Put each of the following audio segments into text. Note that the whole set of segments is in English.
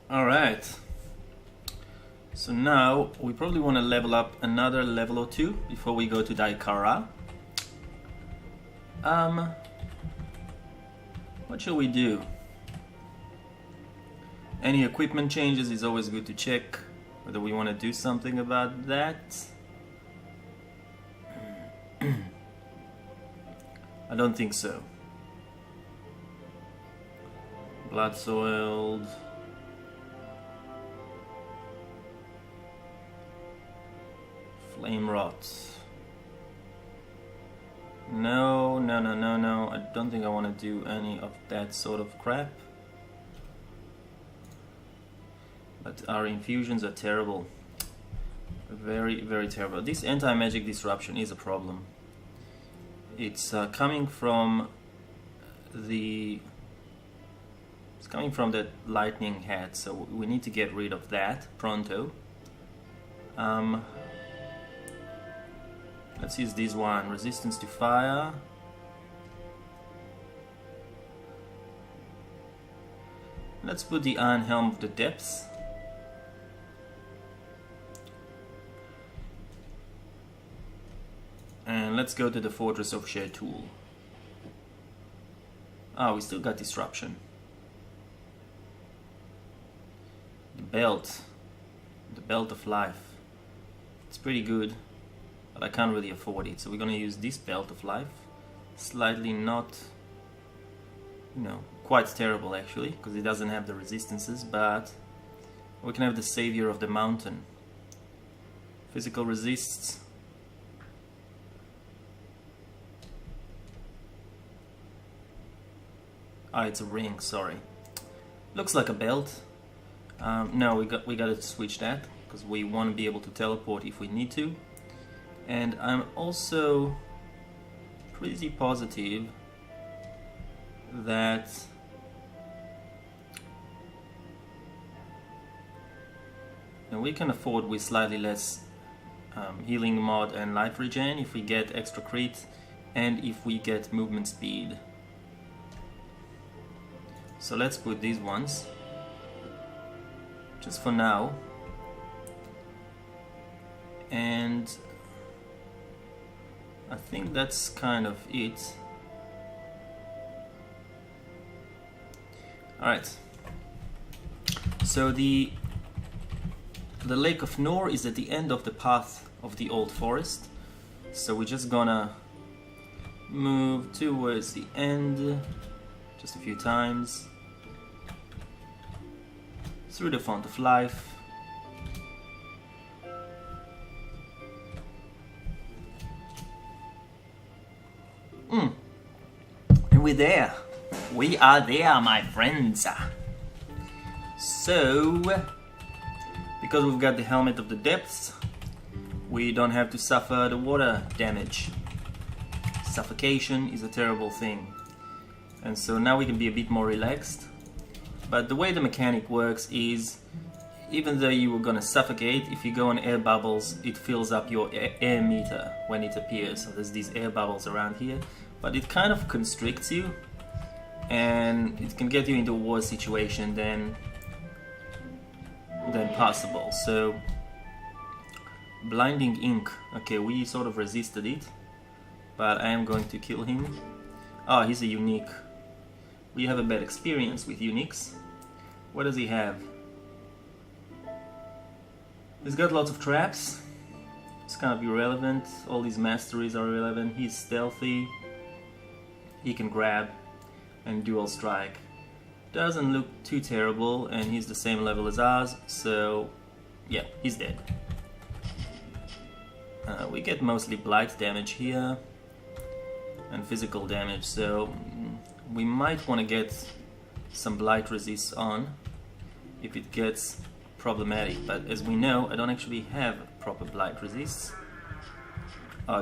Alright. So now we probably want to level up another level or two before we go to Daikara. What shall we do? Any equipment changes is always good to check whether we want to do something about that. I don't think so. Blood soiled. Flame rot. No. I don't think I want to do any of that sort of crap. But our infusions are terrible. Very, very terrible. This anti-magic disruption is a problem. It's coming from the... It's coming from that lightning hat, so we need to get rid of that pronto. Let's use this one. Resistance to fire. Let's put the Iron Helm of the Depths. And let's go to the Fortress of Shetul. Ah, we still got Disruption. The Belt. The Belt of Life. It's pretty good, but I can't really afford it. So we're gonna use this Belt of Life. Slightly not, quite terrible actually, because it doesn't have the resistances, but we can have the Savior of the Mountain. Physical resists. Ah, it's a ring, sorry. Looks like a belt. No, we got to switch that, because we want to be able to teleport if we need to. And I'm also pretty positive that we can afford with slightly less healing mod and life regen if we get extra crit and if we get movement speed. So let's put these ones just for now, and I think that's kind of it. Alright, so the Lake of Nor is at the end of the path of the old forest, so we're just gonna move towards the end just a few times through the Font of Life. And we're there. We are there, my friends. So, because we've got the Helmet of the Depths, we don't have to suffer the water damage. Suffocation is a terrible thing. And so now we can be a bit more relaxed. But the way the mechanic works is, even though you were gonna suffocate, if you go on air bubbles, it fills up your air meter when it appears. So there's these air bubbles around here, but it kind of constricts you, and it can get you into a worse situation than possible. So, Blinding Ink. Okay, we sort of resisted it, but I am going to kill him. Oh, he's a unique. We have a bad experience with uniques. What does he have? He's got lots of traps. It's kind of irrelevant. All these masteries are irrelevant. He's stealthy. He can grab and dual strike. Doesn't look too terrible, and he's the same level as ours, so yeah, he's dead. We get mostly blight damage here and physical damage, so we might want to get some blight resists on if it gets problematic, but as we know, I don't actually have proper blight resists.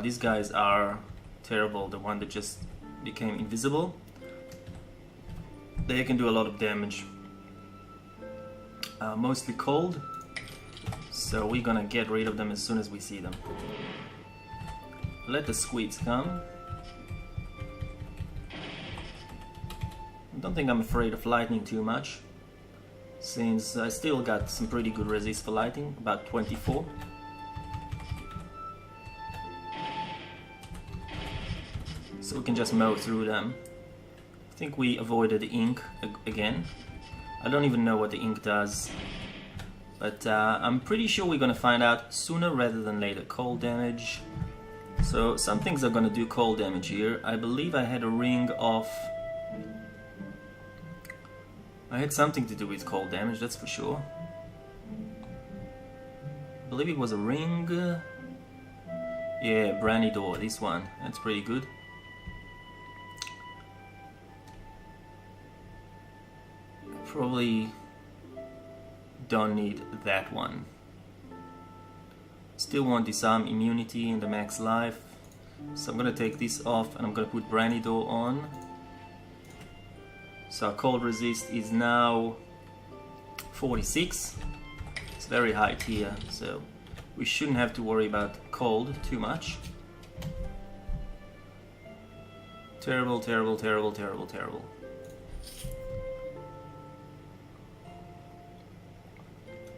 These guys are terrible. The one that just became invisible, they can do a lot of damage. Mostly cold, so we're gonna get rid of them as soon as we see them. Let the squids come. I don't think I'm afraid of lightning too much, since I still got some pretty good resist for lighting, about 24. So we can just mow through them. I think we avoided the ink again. I don't even know what the ink does, but I'm pretty sure we're gonna find out sooner rather than later. Cold damage. So some things are gonna do cold damage here. I believe I had a ring of... I had something to do with cold damage, that's for sure. I believe it was a ring. Yeah, Brandy Door, this one. That's pretty good. Probably don't need that one. Still want disarm immunity in the max life, so I'm gonna take this off and I'm gonna put Brandy Door on. So our cold resist is now 46. It's very high tier, so we shouldn't have to worry about cold too much. Terrible, terrible, terrible, terrible, terrible.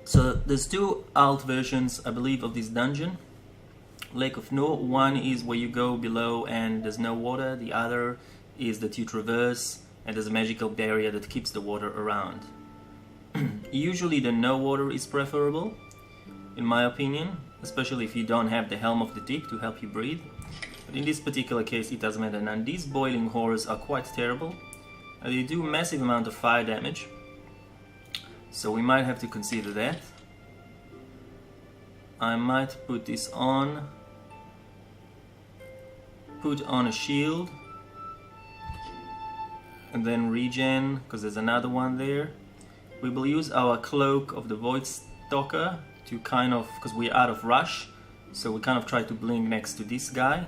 So there's two alt versions, I believe, of this dungeon. Lake of Nur. One is where you go below and there's no water. The other is that you traverse and there's a magical barrier that keeps the water around. Usually the no water is preferable, in my opinion, especially if you don't have the Helm of the Deep to help you breathe. But in this particular case it doesn't matter. And these boiling horrors are quite terrible. They do massive amount of fire damage. So we might have to consider that. I might put this on. Put on a shield. And then regen, because there's another one there. We will use our Cloak of the Void Stalker to kind of, because we're out of rush, so we kind of try to blink next to this guy.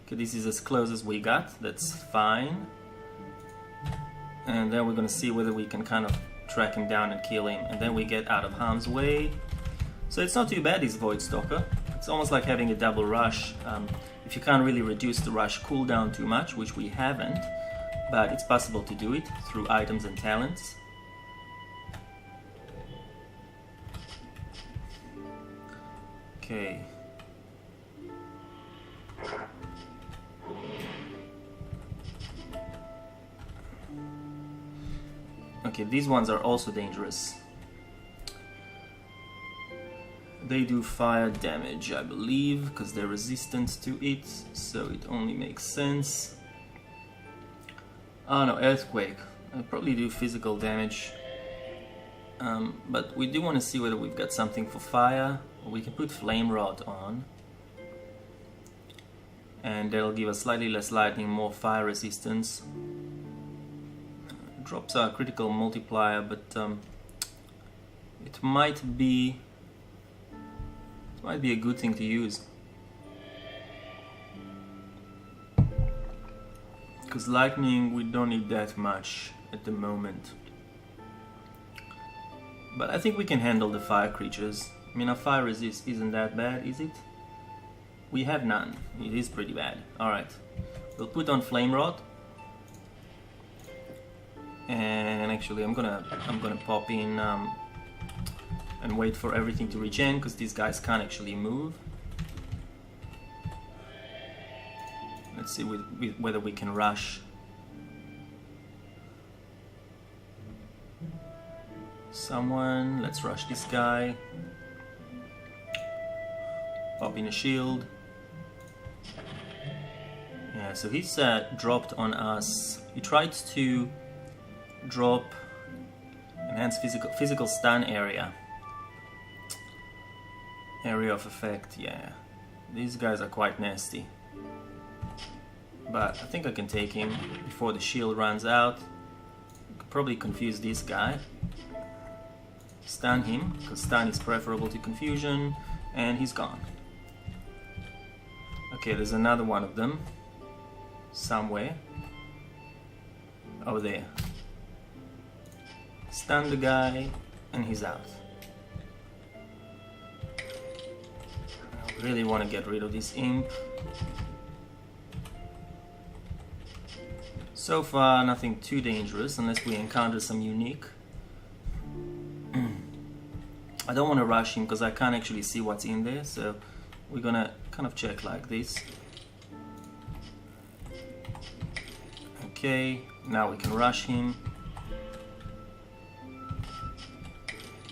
Okay, this is as close as we got, that's fine. And then we're gonna see whether we can kind of track him down and kill him, and then we get out of harm's way. So it's not too bad, this Void Stalker. It's almost like having a double rush. If you can't really reduce the rush cooldown too much, which we haven't, but it's possible to do it through items and talents. Okay. Okay, these ones are also dangerous. They do fire damage, I believe, because they're resistant to it, so it only makes sense. Oh no, Earthquake. I'll probably do physical damage. But we do want to see whether we've got something for fire. We can put Flame Rod on. And that'll give us slightly less lightning, more fire resistance. Drops our critical multiplier, but it might be a good thing to use. Because lightning, we don't need that much at the moment. But I think we can handle the fire creatures. I mean, our fire resist isn't that bad, is it? We have none. It is pretty bad. Alright. We'll put on Flame Rod. And actually I'm gonna pop in and wait for everything to regen, because these guys can't actually move. Let's see whether we can rush. Someone, let's rush this guy. Pop in a shield. Yeah, so he's dropped on us. He tried to drop enhanced physical stun area of effect. Yeah, these guys are quite nasty, but I think I can take him before the shield runs out. Could probably confuse this guy, stun him, because stun is preferable to confusion, and he's gone. Okay, there's another one of them somewhere over there. Stun the guy, and he's out. I really want to get rid of this imp. So far, nothing too dangerous, unless we encounter some unique. I don't want to rush him because I can't actually see what's in there, so we're gonna kind of check like this. Okay, now we can rush him.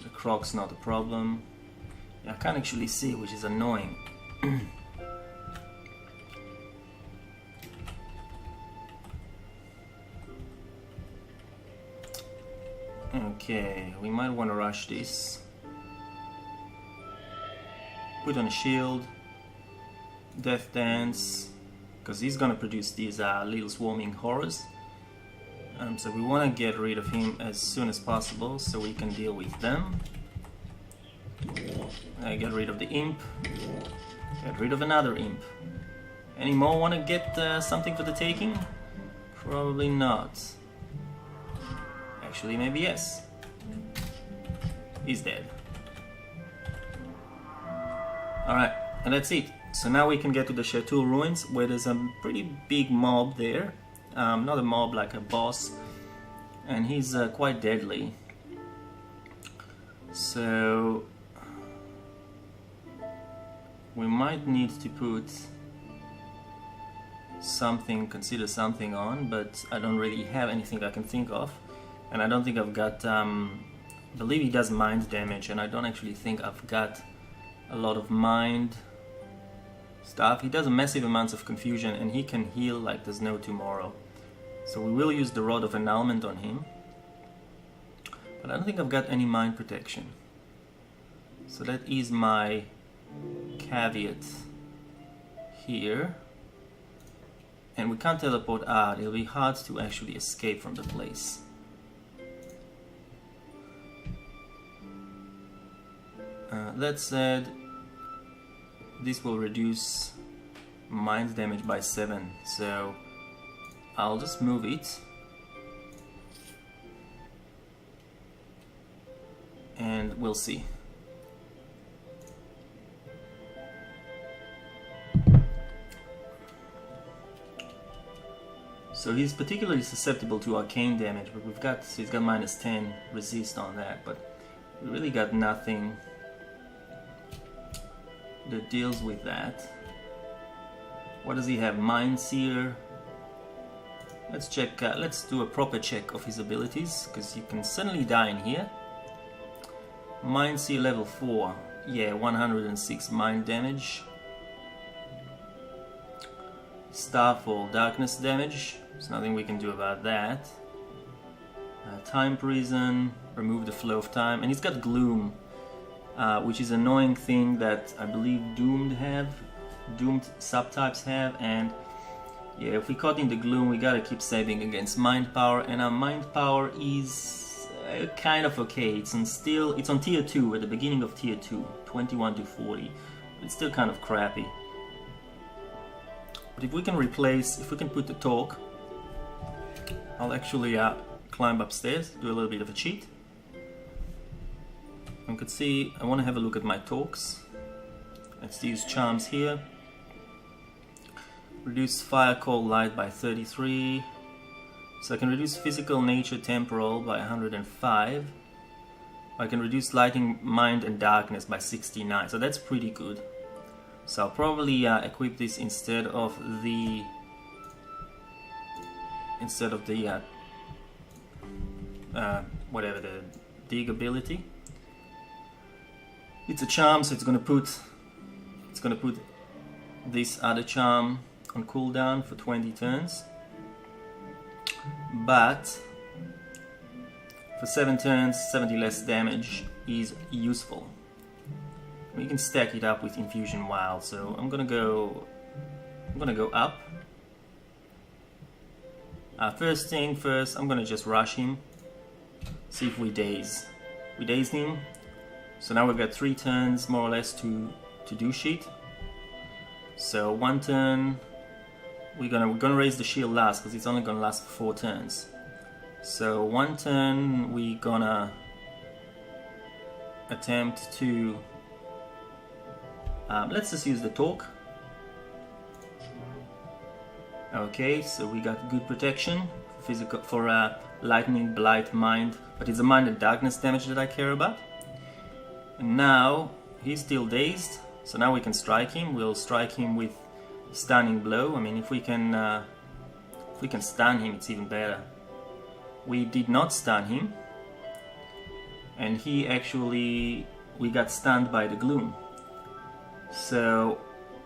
The croc's not a problem. I can't actually see, which is annoying. Okay, we might want to rush this. Put on a shield. Death Dance, because he's gonna produce these little swarming horrors. So we want to get rid of him as soon as possible so we can deal with them. Get rid of the imp. Get rid of another imp. Any more want to get something for the taking? Probably not. Actually, maybe yes. He's dead. Alright, and that's it. So now we can get to the Chateau Ruins, where there's a pretty big mob there. Not a mob, like a boss. And he's quite deadly. So we might need to put something, consider something on, but I don't really have anything I can think of. And I don't think I've got, I believe he does mind damage, and I don't actually think I've got a lot of mind stuff. He does massive amounts of confusion, and he can heal like there's no tomorrow. So we will use the Rod of Annulment on him. But I don't think I've got any mind protection. So that is my caveat here. And we can't teleport out. It'll be hard to actually escape from the place. That said, this will reduce mind damage by 7, so I'll just move it. And we'll see. So he's particularly susceptible to arcane damage, but he's got minus 10 resist on that, but we really got nothing that deals with that. What does he have? Mind Seer. Let's check. Let's do a proper check of his abilities, because you can certainly die in here. Mind Seer level 4. Yeah, 106 mind damage. Starfall, darkness damage. There's nothing we can do about that. Time Prison. Remove the flow of time, and he's got Gloom. Which is an annoying thing that I believe Doomed subtypes have, and yeah, if we caught in the Gloom, we gotta keep saving against Mind Power, and our Mind Power is kind of okay. It's on tier 2, at the beginning of tier 2, 21 to 40. It's still kind of crappy. But if we can put the Talk, I'll actually climb upstairs, do a little bit of a cheat. You can see, I want to have a look at my talks. Let's use charms here. Reduce fire, cold, light by 33. So I can reduce physical, nature, temporal by 105. I can reduce lighting, mind, and darkness by 69. So that's pretty good. So I'll probably equip this instead of the whatever, the dig ability. It's a charm, so it's gonna put this other charm on cooldown for 20 turns. But for 7 turns, 70 less damage is useful. We can stack it up with Infusion Wild, so I'm gonna go up. First thing first, I'm gonna just rush him. See if we daze. We daze him. So now we've got 3 turns more or less to do shit. So 1 turn, we're gonna raise the shield last because it's only gonna last for 4 turns. So 1 turn we're gonna attempt to let's just use the Talk. Okay, so we got good protection for lightning, blight, mind, but it's the mind and darkness damage that I care about. And now he's still dazed, so now we can strike him. We'll strike him with stunning blow. I mean, if we can stun him, it's even better. We did not stun him, and we got stunned by the gloom. So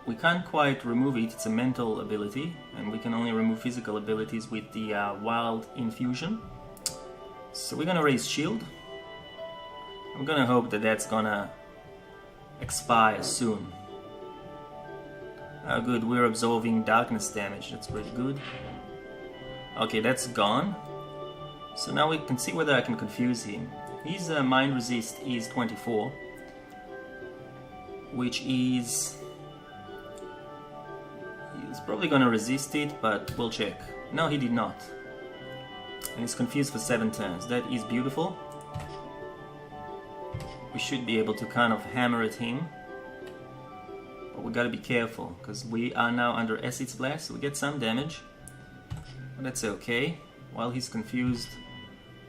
we can't quite remove it. It's a mental ability, and we can only remove physical abilities with the wild infusion. So we're gonna raise shield. I'm gonna hope that that's gonna expire soon. Oh good, we're absorbing darkness damage, that's pretty good. Okay, that's gone. So now we can see whether I can confuse him. His mind resist is 24, which is... he's probably gonna resist it, but we'll check. No, he did not. And he's confused for 7 turns. That is beautiful. We should be able to kind of hammer at him. But we gotta be careful, because we are now under Acid's Blast, so we get some damage. But that's okay. While he's confused,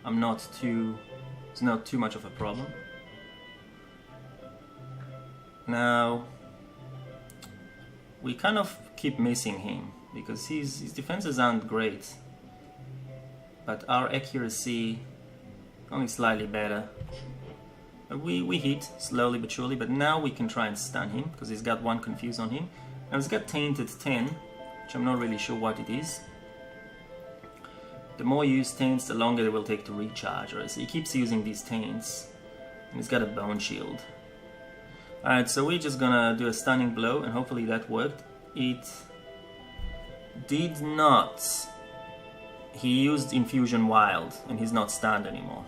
it's not too much of a problem. Now, we kind of keep missing him, because his defenses aren't great. But our accuracy only slightly better. But we hit slowly but surely, but now we can try and stun him, because he's got 1 confuse on him. Now he's got tainted 10, which I'm not really sure what it is. The more you use taints, the longer it will take to recharge, right? So he keeps using these taints, and he's got a bone shield. Alright, so we're just gonna do a stunning blow, and hopefully that worked. It did not. He used Infusion Wild, and he's not stunned anymore.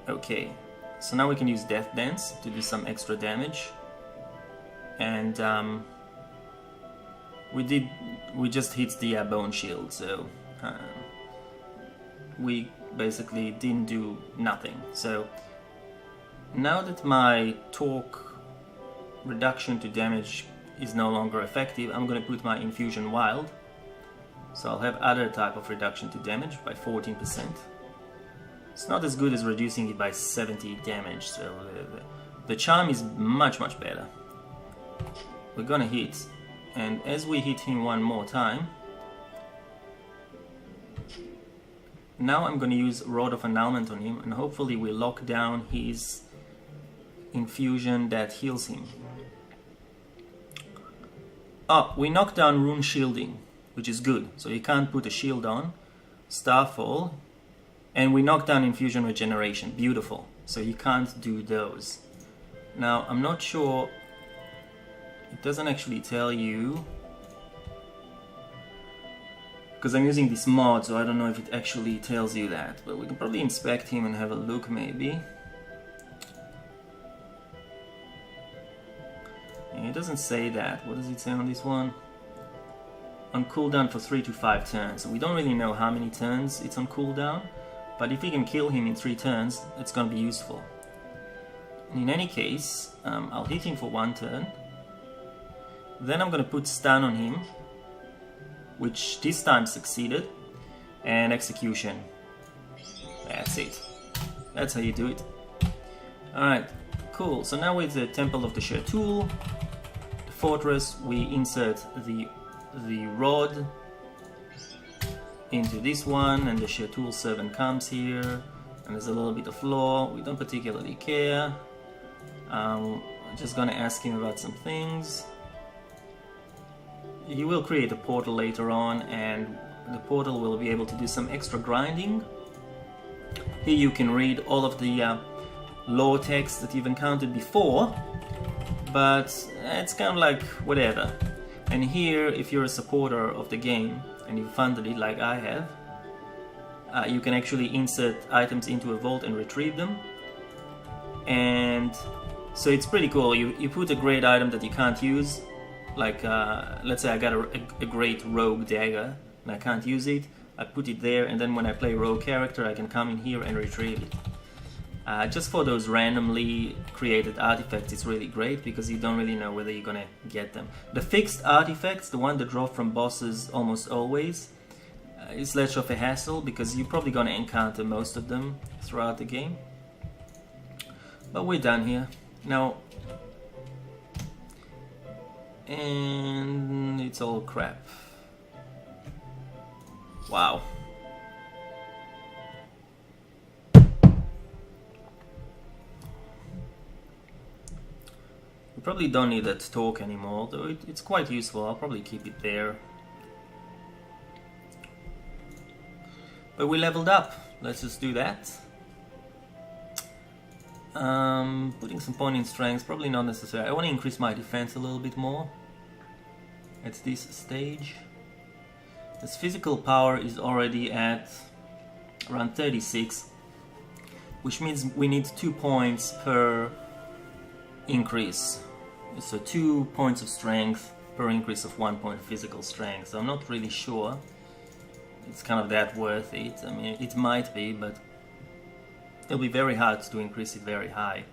Okay, so now we can use Death Dance to do some extra damage. And we just hit the Bone Shield, so we basically didn't do nothing. So now that my torque reduction to damage is no longer effective, I'm going to put my Infusion Wild. So I'll have other type of reduction to damage by 14%. It's not as good as reducing it by 70 damage, so the charm is much better. We're gonna hit, and as we hit him one more time, now I'm gonna use Rod of Annulment on him, and hopefully we lock down his infusion that heals him. Oh, we knocked down Rune Shielding, which is good, so he can't put a shield on. Starfall, and we knocked down Infusion Regeneration, beautiful, so he can't do those. Now, I'm not sure, it doesn't actually tell you, because I'm using this mod, so I don't know if it actually tells you that, but we can probably inspect him and have a look maybe. Yeah, it doesn't say that. What does it say on this one? On cooldown for 3 to 5 turns. So we don't really know how many turns it's on cooldown, but if we can kill him in 3 turns, it's going to be useful. And in any case, I'll hit him for 1 turn. Then I'm going to put stun on him, which this time succeeded, and execution. That's it. That's how you do it. Alright, cool. So now with the Temple of the Sheer Tool, the fortress, we insert the rod into this one, and the Sheer Tool servant comes here, and there's a little bit of lore. We don't particularly care. I'm just gonna ask him about some things. He will create a portal later on, and the portal will be able to do some extra grinding. Here you can read all of the lore text that you've encountered before, but it's kind of like whatever. And here, if you're a supporter of the game and you funded it like I have, you can actually insert items into a vault and retrieve them. And so it's pretty cool. You put a great item that you can't use, like let's say I got a great rogue dagger and I can't use it. I put it there, and then when I play a rogue character, I can come in here and retrieve it. Just for those randomly created artifacts, it's really great because you don't really know whether you're gonna get them. The fixed artifacts, the one that drop from bosses almost always, is less of a hassle because you're probably gonna encounter most of them throughout the game. But we're done here. Now, and it's all crap. Wow. We probably don't need that talk anymore, though it's quite useful. I'll probably keep it there. But we leveled up. Let's just do that. Putting some point in strength, probably not necessary. I want to increase my defense a little bit more at this stage. Its physical power is already at around 36, which means we need 2 points per increase. So 2 points of strength per increase of 1 point of physical strength. So I'm not really sure it's kind of that worth it. I mean, it might be, but it'll be very hard to increase it very high.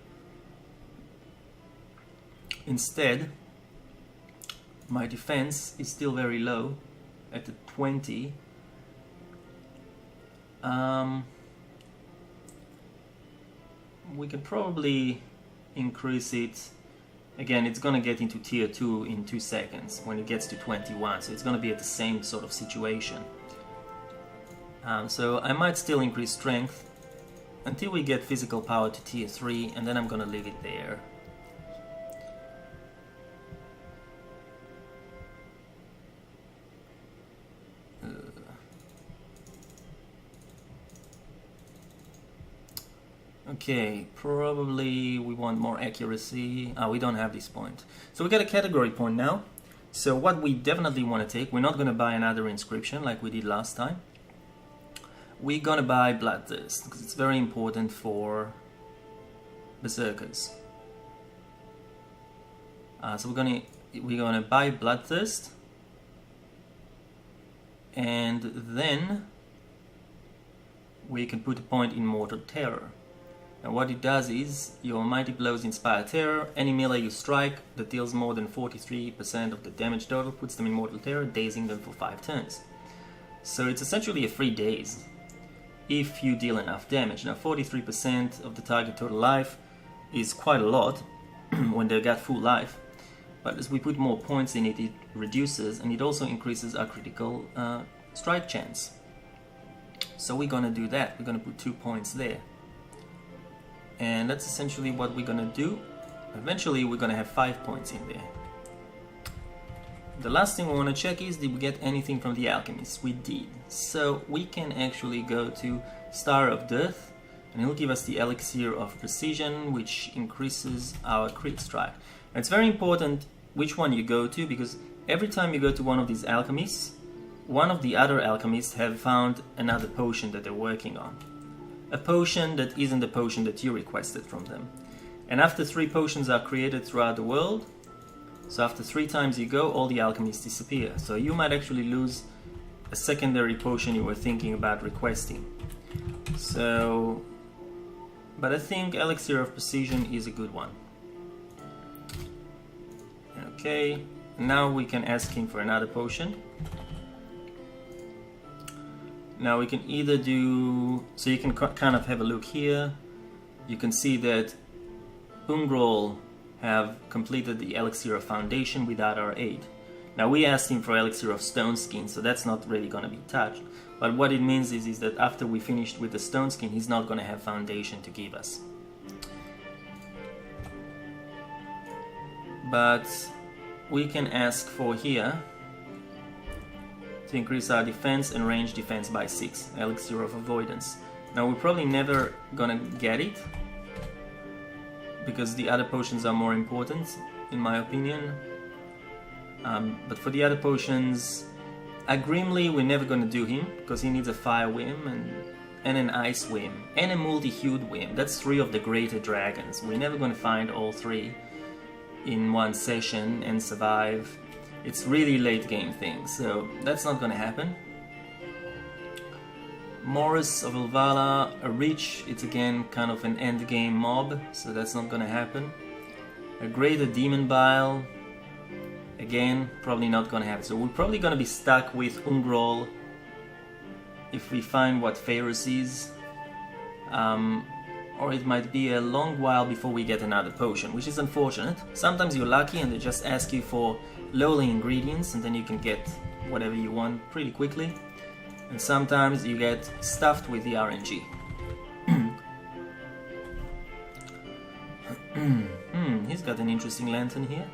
Instead, my defense is still very low at the 20. We can probably increase it. Again, it's gonna get into tier 2 in 2 seconds when it gets to 21, so it's gonna be at the same sort of situation. So I might still increase strength until we get physical power to tier 3, and then I'm gonna leave it there. Okay, probably we want more accuracy. We don't have this point. So we got a category point now. So what we definitely want to take, we're not going to buy another inscription like we did last time. We're going to buy Bloodthirst, because it's very important for Berserkers. So we're going to buy Bloodthirst, and then we can put a point in Mortal Terror. And what it does is, your Mighty Blows inspire terror. Any melee you strike that deals more than 43% of the damage total puts them in Mortal Terror, dazing them for 5 turns. So it's essentially a free daze if you deal enough damage. Now 43% of the target total life is quite a lot when they've got full life. But as we put more points in it, it reduces, and it also increases our critical strike chance. So we're gonna do that. We're gonna put 2 points there. And that's essentially what we're gonna do. Eventually we're gonna have 5 points in there. The last thing we want to check is, did we get anything from the alchemist? We did. So we can actually go to Star of Death, and it'll give us the Elixir of Precision, which increases our crit strike. And it's very important which one you go to, because every time you go to one of these alchemists, one of the other alchemists have found another potion that they're working on. A potion that isn't the potion that you requested from them. And after 3 potions are created throughout the world, so after 3 times you go, all the alchemists disappear. So you might actually lose a secondary potion you were thinking about requesting. So, but I think Elixir of Precision is a good one. Okay, now we can ask him for another potion. Now we can either do, so you can kind of have a look here. You can see that Ungrol have completed the Elixir of Foundation without our aid. Now we asked him for Elixir of Stone Skin, so that's not really going to be touched. But what it means is that after we finished with the Stone Skin, he's not going to have Foundation to give us. But we can ask for here to increase our defense and range defense by 6, Elixir of Avoidance. Now we're probably never gonna get it, because the other potions are more important, in my opinion. But for the other potions, Grimly we're never gonna do him, because he needs a Fire Whim and an Ice Whim, and a Multi-Hued Whim. That's 3 of the greater dragons. We're never gonna find all 3 in one session and survive. It's really late game thing, so that's not gonna happen. Morris of Ilvala, a Reach, it's again kind of an end game mob, so that's not gonna happen. A Greater Demon Bile, again, probably not gonna happen. So we're probably gonna be stuck with Ungrol if we find what Pharos is. or it might be a long while before we get another potion, which is unfortunate. Sometimes you're lucky and they just ask you for lowly ingredients and then you can get whatever you want pretty quickly. And sometimes you get stuffed with the RNG. He's got an interesting lantern here.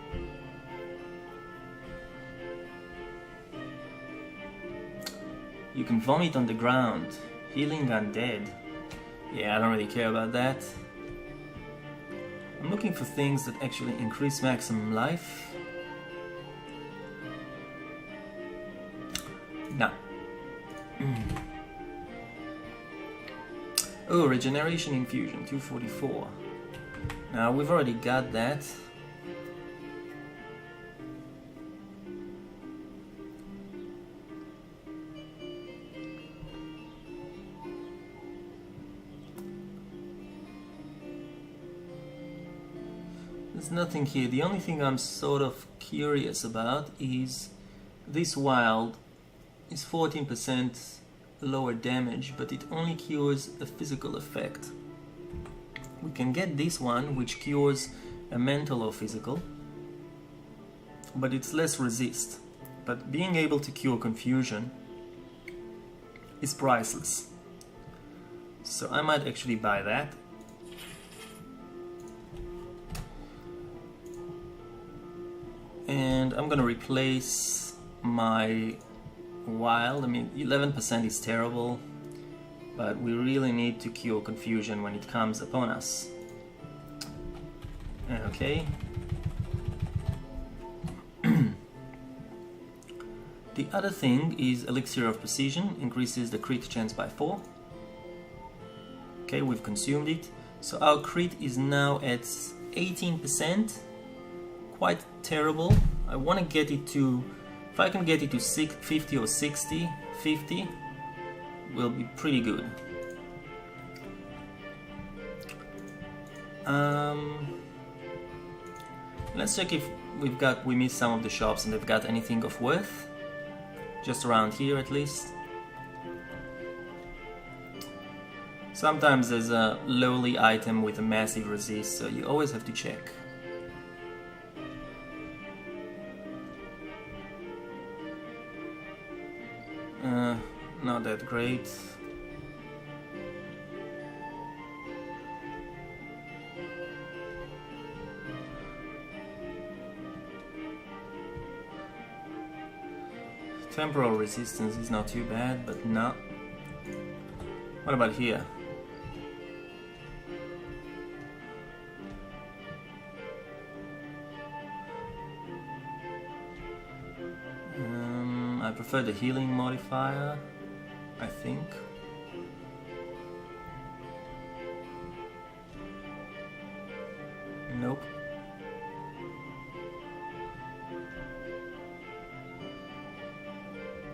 You can vomit on the ground. Healing undead. Yeah, I don't really care about that. I'm looking for things that actually increase maximum life. No. Oh, regeneration infusion, 244. Now, we've already got that. There's nothing here. The only thing I'm sort of curious about is this wild is 14% lower damage, but it only cures a physical effect. We can get this one, which cures a mental or physical, but it's less resist. But being able to cure confusion is priceless. So I might actually buy that. And I'm gonna replace my wild. I mean, 11% is terrible, but we really need to cure confusion when it comes upon us. Okay. The other thing is Elixir of Precision, increases the crit chance by 4. Okay, we've consumed it. So our crit is now at 18%. Quite terrible. I want to get it to, if I can get it to 50 or 60, 50 will be pretty good. Let's check if we missed some of the shops and they've got anything of worth. Just around here at least. Sometimes there's a lowly item with a massive resist, so you always have to check. Not that great. Temporal resistance is not too bad, but no. What about here? I prefer the healing modifier, I think. Nope.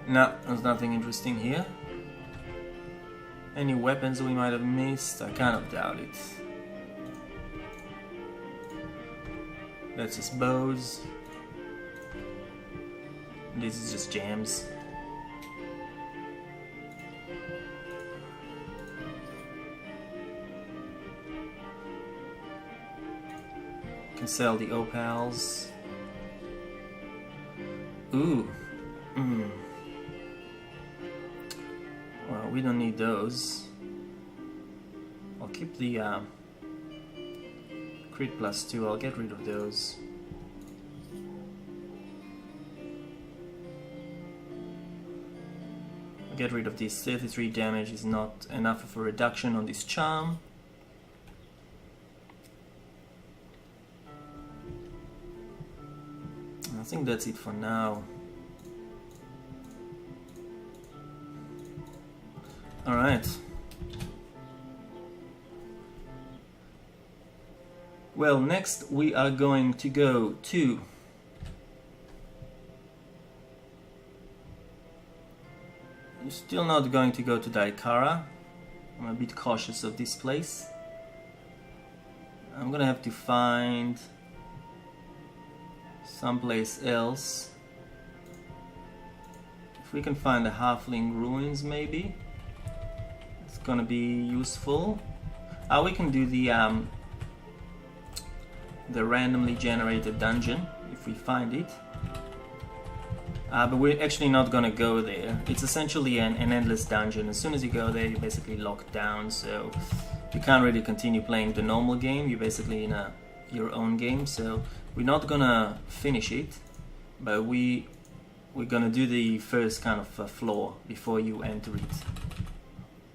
No, there's nothing interesting here. Any weapons we might have missed? I kind of doubt it. That's just bows. This is just jams. Can sell the opals. Ooh. Well, we don't need those. I'll keep the crit +2. I'll get rid of those. Get rid of this. 33 damage is not enough of a reduction on this charm. I think that's it for now. Alright. Well, next we are going to go to still not going to go to Daikara. I'm a bit cautious of this place. I'm gonna have to find someplace else. If we can find the Halfling ruins, maybe it's gonna be useful. We can do the randomly generated dungeon if we find it. But we're actually not gonna go there. It's essentially an endless dungeon. As soon as you go there, you're basically locked down, so you can't really continue playing the normal game. You're basically in your own game, so we're not gonna finish it, but we're gonna do the first kind of floor before you enter it,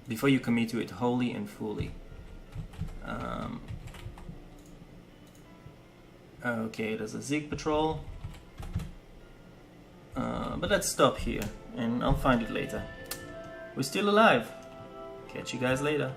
before you commit to it wholly and fully. Okay, there's a Zig patrol. But let's stop here, and I'll find it later. We're still alive. Catch you guys later.